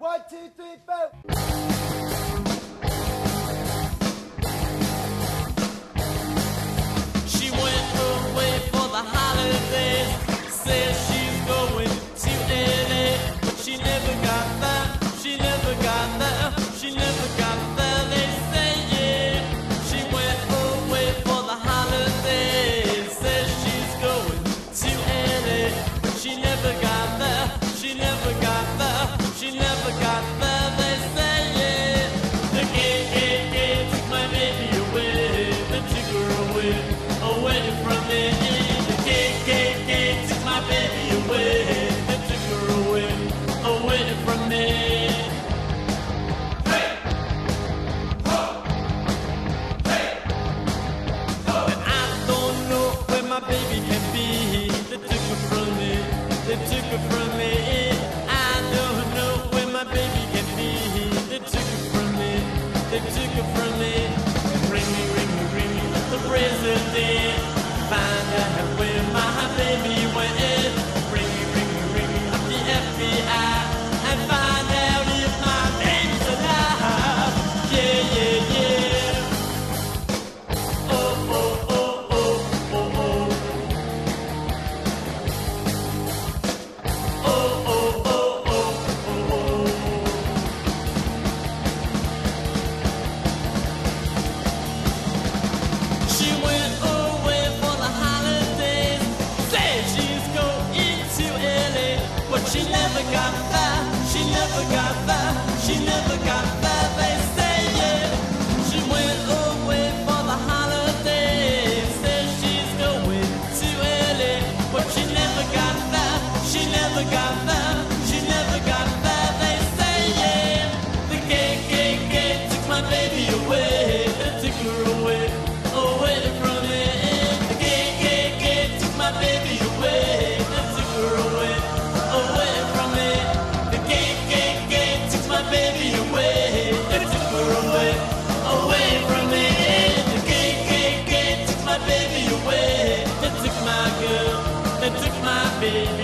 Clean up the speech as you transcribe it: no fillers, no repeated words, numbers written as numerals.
1, 2, 3, 4. She went away for the holidays. Says she's going to LA, but she never got there. She never got there. She never got there. They say yeah. She went away for the holidays. Says she's going to LA, but she never got there. She never got there. She never got there. They say yeah. The gay took my baby away. They took her away from me. The gay took my baby away. They took her away from me. Hey, ho, hey, ho. And I don't know where my baby can be. They took her from me. They took her from me. I don't know where my baby can be. They took her from me. They took her from me. Ring me, the president. Find out where my baby went. Ring me up the FBI and find out if my baby's alive. Yeah, yeah, yeah. Oh, oh, oh, oh, oh, oh. Oh, oh, oh, oh, oh, oh. She went away for the holidays. Said she's going to LA, but she never got there. She never got there. She never got there. They say yeah. She went away for the holidays. Said she's going to LA, but she never got there. She never got there. She never got there. They say yeah. The gay took my baby away. They took her away from me. The gay took my baby away. They took her away from me. The gay took my baby away. They took her away from me. The gay took my baby away. They took my girl. They took my baby.